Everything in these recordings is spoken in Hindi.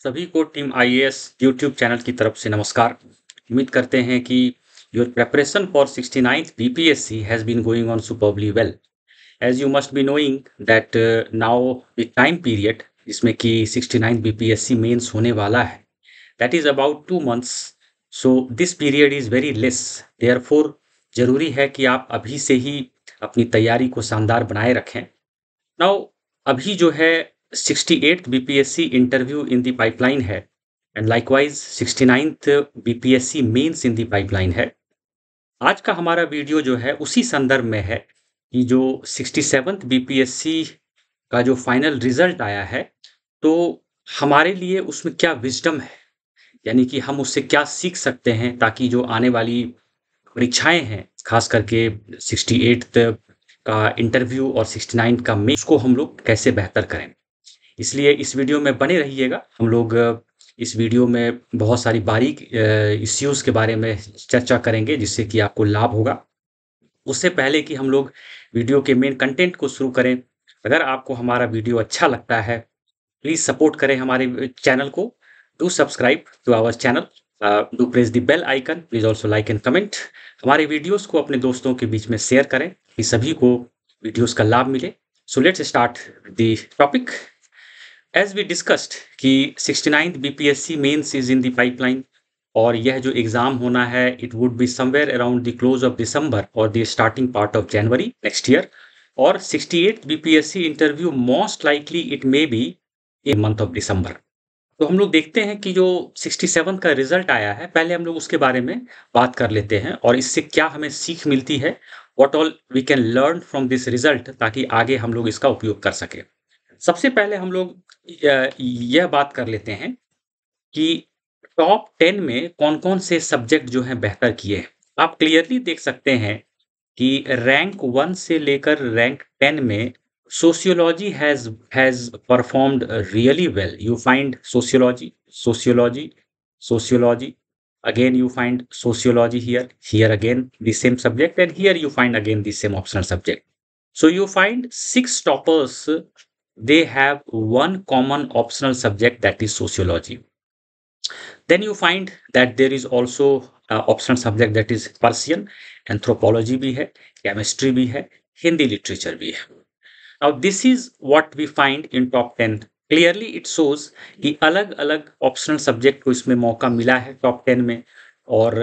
सभी को टीम आईएएस यूट्यूब चैनल की तरफ से नमस्कार। उम्मीद करते हैं कि your preparation for 69th BPSC has been going on superbly well. As you must be knowing that now the time period जिसमें कि 69th बीपीएससी मेंस होने वाला है, that is about 2 months। So this period is very less, therefore जरूरी है कि आप अभी से ही अपनी तैयारी को शानदार बनाए रखें। नाउ अभी जो है 68th BPSC interview in the pipeline है and likewise 69th BPSC mains in the pipeline है। आज का हमारा वीडियो जो है उसी संदर्भ में है कि जो 67th बीपीएससी का जो फाइनल रिजल्ट आया है, तो हमारे लिए उसमें क्या विजडम है, यानी कि हम उससे क्या सीख सकते हैं ताकि जो आने वाली परीक्षाएं हैं, खास करके 68th का इंटरव्यू और 69 का मेन, उसको हम लोग कैसे बेहतर करें। इसलिए इस वीडियो में बने रहिएगा। हम लोग इस वीडियो में बहुत सारी बारीक इश्यूज के बारे में चर्चा करेंगे जिससे कि आपको लाभ होगा। उससे पहले कि हम लोग वीडियो के मेन कंटेंट को शुरू करें, अगर आपको हमारा वीडियो अच्छा लगता है प्लीज सपोर्ट करें हमारे चैनल को। Do subscribe to our channel, do press the bell icon, please also like and comment. हमारे वीडियोस को अपने दोस्तों के बीच में शेयर करें कि सभी को वीडियोस का लाभ मिले। So let's start the topic. As we discussed कि 69th BPSC mains is in the pipeline और यह जो एग्जाम होना है it would be somewhere around the close of December और the starting part of January next year. और 68th BPSC interview most likely it may be in month of December. तो हम लोग देखते हैं कि जो 67 का रिजल्ट आया है, पहले हम लोग उसके बारे में बात कर लेते हैं और इससे क्या हमें सीख मिलती है, what all we can learn from this result, ताकि आगे हम लोग इसका उपयोग कर सके। सबसे पहले हम लोग यह बात कर लेते हैं कि टॉप 10 में कौन कौन से सब्जेक्ट जो हैं बेहतर किए हैं। आप क्लियरली देख सकते हैं कि रैंक 1 से लेकर रैंक 10 में sociology has performed really well. You find sociology, sociology, sociology, again you find sociology here again the same subject, and here you find again the same optional subject. So you find 6 toppers, they have one common optional subject, that is sociology. Then you find that there is also optional subject that is Persian, anthropology भी है, chemistry भी है, Hindi literature भी है। Now this is what we find in top 10. Clearly it shows कि अलग अलग ऑप्शनल सब्जेक्ट को इसमें मौका मिला है टॉप 10 में। और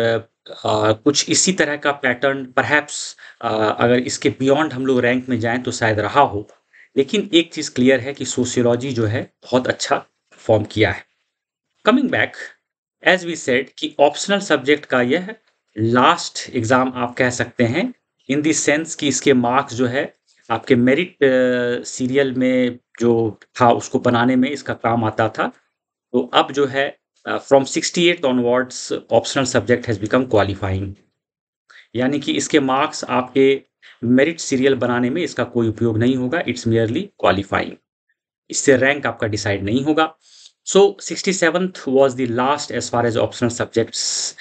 कुछ इसी तरह का पैटर्न परहैप्स अगर इसके बियॉन्ड हम लोग रैंक में जाएं तो शायद रहा हो, लेकिन एक चीज क्लियर है कि सोशियोलॉजी जो है बहुत अच्छा परफॉर्म किया है। Coming back, as we said कि ऑप्शनल सब्जेक्ट का यह लास्ट एग्जाम आप कह सकते हैं, इन द सेंस कि इसके मार्क्स जो है आपके मेरिट सीरियल में जो था उसको बनाने में इसका काम आता था। तो अब जो है from 68 onwards optional subject has become qualifying, यानी कि इसके मार्क्स आपके मेरिट सीरियल बनाने में इसका कोई उपयोग नहीं होगा, इट्स मियरली क्वालिफाइंग। इससे रैंक आपका डिसाइड नहीं होगा। सो 67th was the last as far as optional subjects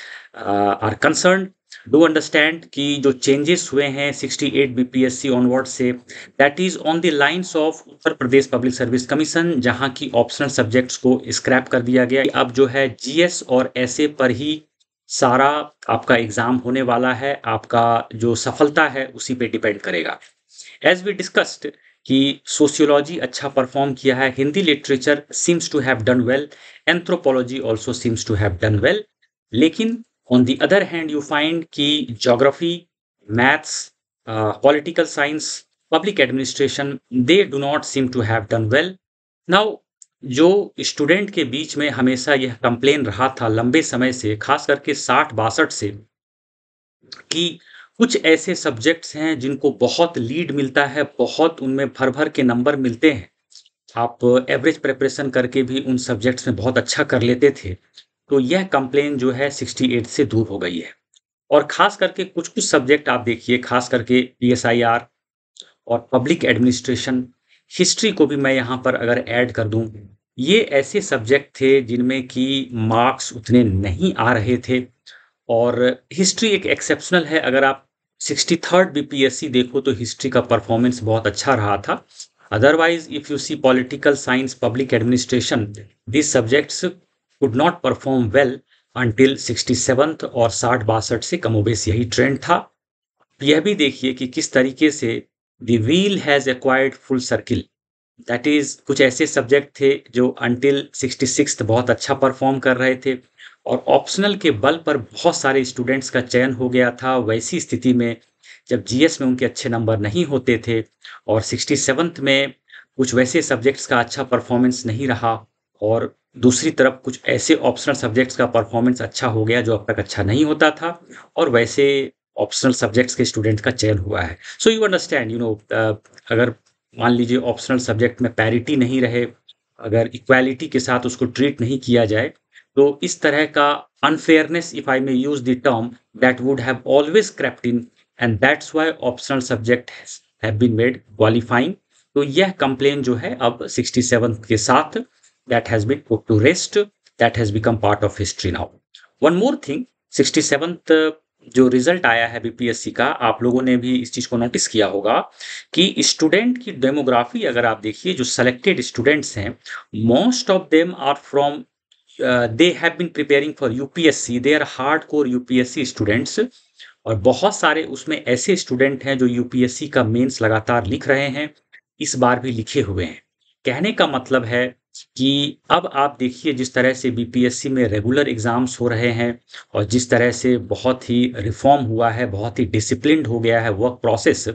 are concerned. Do understand कि जो चेंजेस हुए हैं 68 बीपीएससी ऑनवर्ड से, that is on the lines of Uttar Pradesh public service commission, जहां की ऑप्शनल सब्जेक्ट्स को स्क्रैप कर दिया गया। अब जो है जीएस और एसए पर ही सारा आपका एग्जाम होने वाला है, आपका जो सफलता है उसी पे डिपेंड करेगा। एज वी डिस्कस्ड कि सोशियोलॉजी अच्छा परफॉर्म किया है, Hindi literature seems to have done well, anthropology also seems to have done well. लेकिन on the other hand you find कि geography, maths, political science, public administration, they do not seem to have done well. Now जो स्टूडेंट के बीच में हमेशा यह कंप्लेन रहा था लंबे समय से, खास करके 60-62 से, कि कुछ ऐसे सब्जेक्ट्स हैं जिनको बहुत लीड मिलता है, बहुत उनमें भर भर के नंबर मिलते हैं, आप एवरेज प्रिपरेशन करके भी उन सब्जेक्ट्स में बहुत अच्छा कर लेते थे। तो यह कंप्लेन जो है 68 से दूर हो गई है। और खास करके कुछ कुछ सब्जेक्ट आप देखिए, खास करके पीएसआईआर और पब्लिक एडमिनिस्ट्रेशन, हिस्ट्री को भी मैं यहाँ पर अगर ऐड कर दूं, ये ऐसे सब्जेक्ट थे जिनमें कि मार्क्स उतने नहीं आ रहे थे। और हिस्ट्री एक एक्सेप्शनल है, अगर आप 63rd बीपीएससी देखो तो हिस्ट्री का परफॉर्मेंस बहुत अच्छा रहा था। Otherwise, if you see political science, public administration, these subjects could not perform well until 67th, और 60-62 से कमोबेश यही ट्रेंड था। यह भी देखिए कि किस तरीके से the wheel has acquired full circle, that is कुछ ऐसे सब्जेक्ट थे जो अंटिल 66 बहुत अच्छा परफॉर्म कर रहे थे, और ऑप्शनल के बल पर बहुत सारे स्टूडेंट्स का चयन हो गया था। वैसी स्थिति में जब जीएस में उनके अच्छे नंबर नहीं होते थे और 67th में कुछ वैसे सब्जेक्ट्स का अच्छा परफॉर्मेंस नहीं रहा, और दूसरी तरफ कुछ ऐसे ऑप्शनल सब्जेक्ट्स का परफॉर्मेंस अच्छा हो गया जो अब तक अच्छा नहीं होता था, और वैसे ऑप्शनल सब्जेक्ट्स के स्टूडेंट का चयन हुआ है। सो यू अंडरस्टैंड, अगर मान लीजिए ऑप्शनल सब्जेक्ट में पैरिटी नहीं रहे, अगर इक्वालिटी के साथ उसको ट्रीट नहीं किया जाए, तो इस तरह का unfairness, if I may use the term, that would have always crept in, and that's why optional subject have been made qualifying. तो यह कंप्लेन जो है अब 67 के साथ, that has been put to rest, that has become part of history now. One more thing, 67th जो रिजल्ट आया है बीपीएससी का, आप लोगों ने भी इस चीज को नोटिस किया होगा कि स्टूडेंट की डेमोग्राफी अगर आप देखिए, जो सेलेक्टेड स्टूडेंट्स हैं, most of them are from, they have been preparing for UPSC, they are hardcore UPSC students, और बहुत सारे उसमें ऐसे स्टूडेंट हैं जो यूपीएससी का मेंस लगातार लिख रहे हैं, इस बार भी लिखे हुए हैं। कहने का मतलब है कि अब आप देखिए जिस तरह से बीपीएससी में रेगुलर एग्जाम्स हो रहे हैं, और जिस तरह से बहुत ही रिफॉर्म हुआ है, बहुत ही डिसिप्लिन्ड हो गया है वर्क प्रोसेस।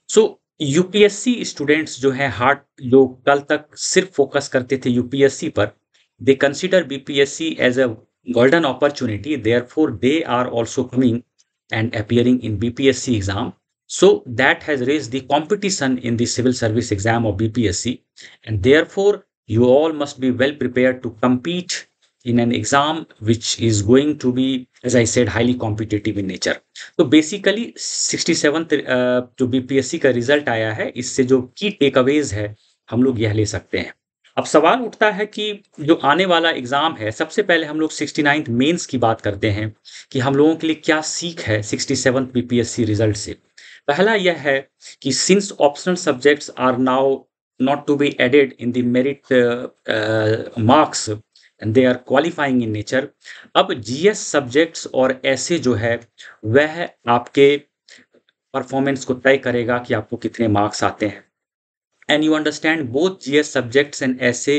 सो यूपीएससी स्टूडेंट्स जो है हार्ड, जो कल तक सिर्फ फोकस करते थे यूपीएससी पर, they consider BPSC as a golden opportunity, therefore they are also coming and appearing in BPSC exam. So that has raised the competition in the civil service exam of BPSC, and therefore you all must be well prepared to compete in an exam which is going to be, as I said, highly competitive in nature. तो basically 67th जो BPSC का रिजल्ट आया है, इससे जो की टेकअवेज है हम लोग यह ले सकते हैं। अब सवाल उठता है कि जो आने वाला एग्जाम है, सबसे पहले हम लोग 69th मेंस की बात करते हैं कि हम लोगों के लिए क्या सीख है 67th बीपीएससी रिजल्ट से। पहला यह है कि since optional subjects are now not to be added in the merit marks and they are qualifying in nature, अब जीएस सब्जेक्ट्स और ऐसे जो है वह आपके परफॉर्मेंस को तय करेगा कि आपको कितने मार्क्स आते हैं। And you understand both GS subjects and essay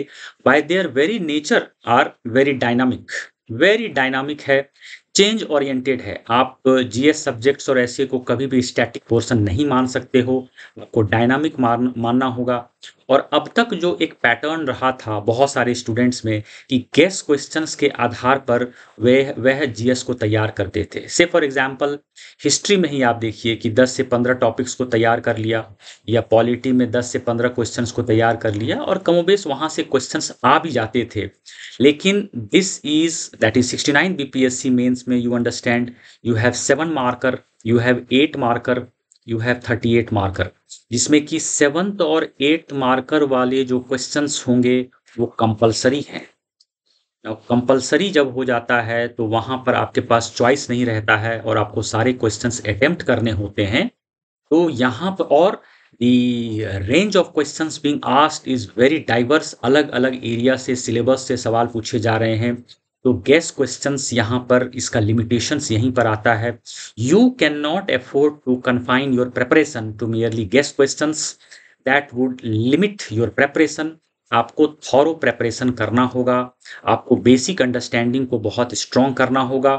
by their very nature are very dynamic है, चेंज ओरिएंटेड है। आप जीएस सब्जेक्ट्स और ऐसे को कभी भी स्टैटिक पोर्शन नहीं मान सकते हो, आपको डायनामिक मानना होगा। और अब तक जो एक पैटर्न रहा था बहुत सारे स्टूडेंट्स में कि गेस क्वेश्चंस के आधार पर वह जीएस को तैयार करते थे। से फॉर एग्जांपल हिस्ट्री में ही आप देखिए कि 10 से 15 टॉपिक्स को तैयार कर लिया, या पॉलिटी में 10 से 15 क्वेश्चंस को तैयार कर लिया, और कमोबेश वहाँ से क्वेश्चंस आ भी जाते थे। लेकिन this is that is 69 BPSC mains में you understand, you have 7 marker, you have 8 marker, you have 38 marker, जिसमें कि 7th और 8th मार्कर वाले जो क्वेश्चंस होंगे वो कंपलसरी हैं। कंपलसरी जब हो जाता है तो वहां पर आपके पास चॉइस नहीं रहता है और आपको सारे क्वेश्चंस अटेम्प्ट करने होते हैं। तो यहाँ पर और range of questions being asked is very diverse, अलग अलग एरिया से सिलेबस से सवाल पूछे जा रहे हैं। तो गेस क्वेश्चंस यहाँ पर इसका लिमिटेशंस यहीं पर आता है। You can not afford to confine your preparation to merely guess questions, that would limit your preparation. आपको थॉरो प्रेपरेशन करना होगा, आपको बेसिक अंडरस्टैंडिंग को बहुत स्ट्रॉन्ग करना होगा,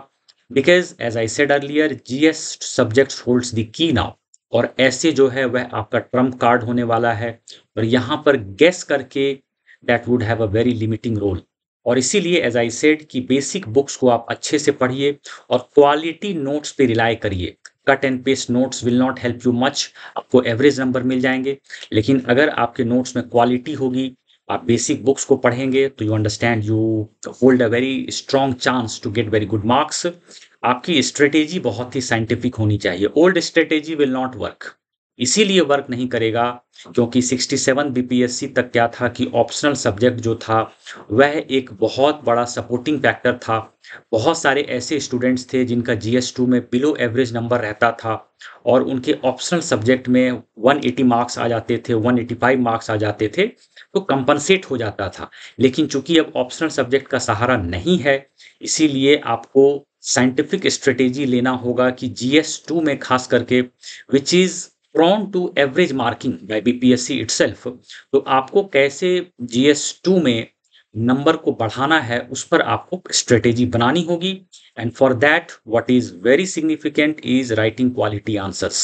because as I said earlier GS subjects holds the key now, और ऐसे जो है वह आपका ट्रम्प कार्ड होने वाला है, और यहाँ पर गेस करके that would have a very limiting role. और इसीलिए एज आई सेड कि बेसिक बुक्स को आप अच्छे से पढ़िए और क्वालिटी नोट्स पे रिलाई करिए। Cut and paste notes will not help you much, आपको एवरेज नंबर मिल जाएंगे, लेकिन अगर आपके नोट्स में क्वालिटी होगी, आप बेसिक बुक्स को पढ़ेंगे, तो you understand you hold a very strong chance to get very good marks. आपकी स्ट्रेटेजी बहुत ही साइंटिफिक होनी चाहिए, old strategy will not work. इसीलिए वर्क नहीं करेगा क्योंकि 67 बीपीएससी तक क्या था कि ऑप्शनल सब्जेक्ट जो था वह एक बहुत बड़ा सपोर्टिंग फैक्टर था। बहुत सारे ऐसे स्टूडेंट्स थे जिनका जीएस 2 में बिलो एवरेज नंबर रहता था और उनके ऑप्शनल सब्जेक्ट में 180 मार्क्स आ जाते थे, 185 मार्क्स आ जाते थे, तो कंपनसेट हो जाता था। लेकिन चूंकि अब ऑप्शनल सब्जेक्ट का सहारा नहीं है, इसीलिए आपको साइंटिफिक स्ट्रेटेजी लेना होगा कि GS2 में खास करके which is prone to average marking by BPSC itself, तो आपको कैसे GS2 में नंबर को बढ़ाना है उस पर आपको स्ट्रेटेजी बनानी होगी। And for that what is very significant is writing quality answers.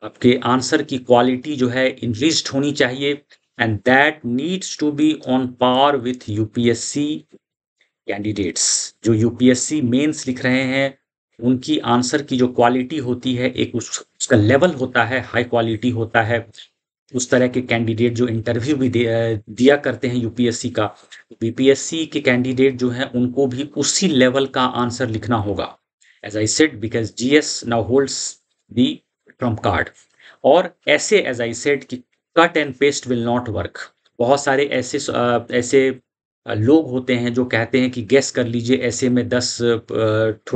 आपके आंसर की क्वालिटी जो है इनरिच्ड होनी चाहिए and that needs to be on par with UPSC candidates. जो यूपीएससी मेंस लिख रहे हैं उनकी आंसर की जो क्वालिटी होती है, एक उसका लेवल होता है, हाई क्वालिटी होता है। उस तरह के कैंडिडेट जो इंटरव्यू भी दिया करते हैं यूपीएससी का, बीपीएससी के कैंडिडेट जो हैं उनको भी उसी लेवल का आंसर लिखना होगा। As I said, because GS now holds the trump card. और ऐसे एज आई सेड कि cut and paste will not work. बहुत सारे ऐसे लोग होते हैं जो कहते हैं कि गेस कर लीजिए, ऐसे में 10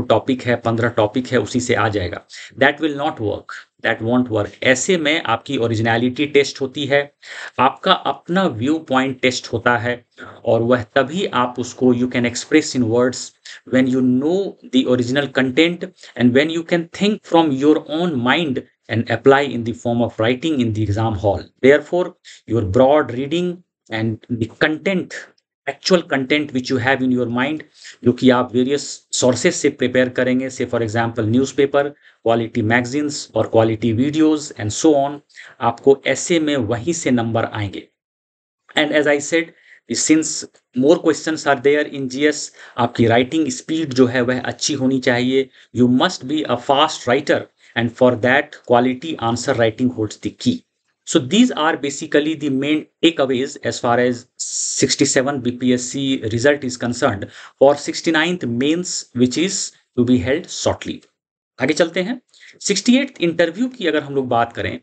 टॉपिक है, 15 टॉपिक है, उसी से आ जाएगा। That will not work, that want work. ऐसे में आपकी ओरिजिनलिटी टेस्ट होती है, आपका अपना व्यू पॉइंट टेस्ट होता है, और वह तभी आप उसको you can express in words when you know the original content and when you can think from your own mind and apply in the form of writing in the exam hall. Therefore, your broad reading and the content, actual content which you have in your mind, जो कि आप various sources से prepare करेंगे, say for example newspaper, quality magazines और quality videos and so on, आपको ऐसे में वहीं से नंबर आएंगे। And as I said, since more questions are there in GS, आपकी writing speed जो है वह अच्छी होनी चाहिए। You must be a fast writer, and for that quality answer writing holds the key. So these are basically the main takeaways as far as 67 BPSC result is concerned for 69th mains, which is to be held shortly. आगे चलते हैं। 68th इंटरव्यू की अगर हम लोग बात करें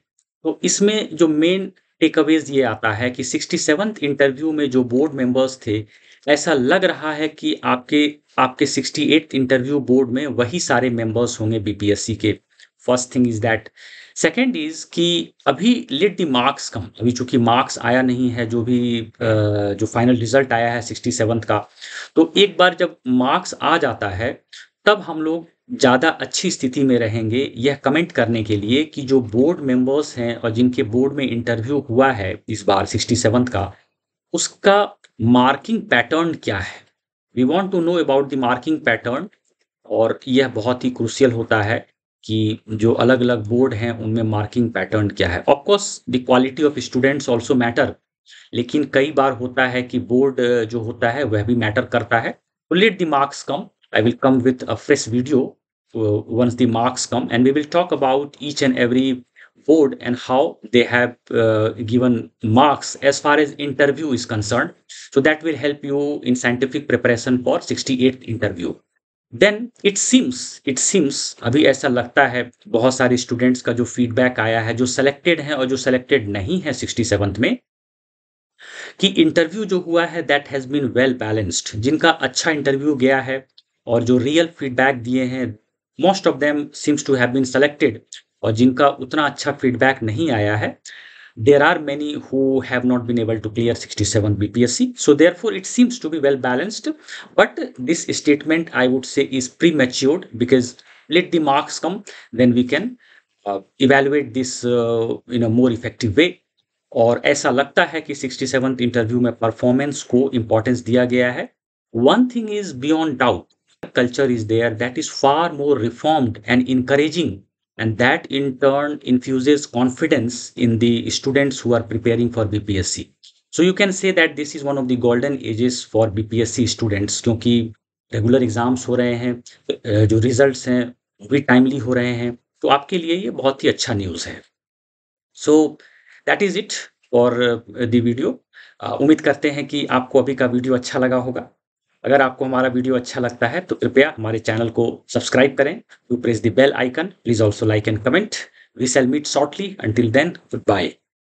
तो इसमें जो मेन टेकअवेज ये आता है कि 67th इंटरव्यू में जो बोर्ड मेंबर्स थे, ऐसा लग रहा है कि आपके 68th इंटरव्यू बोर्ड में वही सारे मेंबर्स होंगे बीपीएससी के। First thing is that. Second is कि अभी लेट द मार्क्स कम। अभी चूंकि मार्क्स आया नहीं है, जो फाइनल रिजल्ट आया है 67th का, तो एक बार जब मार्क्स आ जाता है तब हम लोग ज़्यादा अच्छी स्थिति में रहेंगे यह कमेंट करने के लिए कि जो बोर्ड मेंबर्स हैं और जिनके बोर्ड में इंटरव्यू हुआ है इस बार 67th का, उसका मार्किंग पैटर्न क्या है। We want to know about the marking pattern, और यह बहुत ही क्रूशियल होता है कि जो अलग अलग बोर्ड हैं उनमें मार्किंग पैटर्न क्या है। Of course the quality of students also matter, लेकिन कई बार होता है कि बोर्ड जो होता है वह भी मैटर करता है। तो let the marks come, I will come with a fresh video once the marks come, and we will talk about each and every board and how they have given marks as far as interview is concerned. So that will help you in scientific preparation for 68th interview. Then it seems अभी ऐसा लगता है बहुत सारे स्टूडेंट्स का जो फीडबैक आया है, जो सेलेक्टेड हैं और जो सेलेक्टेड नहीं है 67th में, कि इंटरव्यू जो हुआ है that has been well balanced. जिनका अच्छा इंटरव्यू गया है और जो रियल फीडबैक दिए हैं, most of them seems to have been selected, और जिनका उतना अच्छा फीडबैक नहीं आया है, there are many who have not been able to clear 67 BPSC. So therefore it seems to be well balanced, but this statement I would say is prematured, because let the marks come, then we can evaluate this in a more effective way. और ऐसा लगता है कि 67th इंटरव्यू में परफॉर्मेंस को इंपॉर्टेंस दिया गया है। One thing is beyond doubt, culture is there that is far more reformed and encouraging, and that in turn infuses confidence in the students who are preparing for BPSC. So you can say that this is one of the golden ages for BPSC students, क्योंकि रेगुलर एग्जाम्स हो रहे हैं, जो रिजल्ट्स हैं वो भी टाइमली हो रहे हैं, तो आपके लिए ये बहुत ही अच्छा न्यूज़ है। So that is it for the video. उम्मीद करते हैं कि आपको अभी का वीडियो अच्छा लगा होगा। अगर आपको हमारा वीडियो अच्छा लगता है तो कृपया हमारे चैनल को सब्सक्राइब करें, to press the bell icon. Please also like and comment. We shall meet shortly. Until then, goodbye.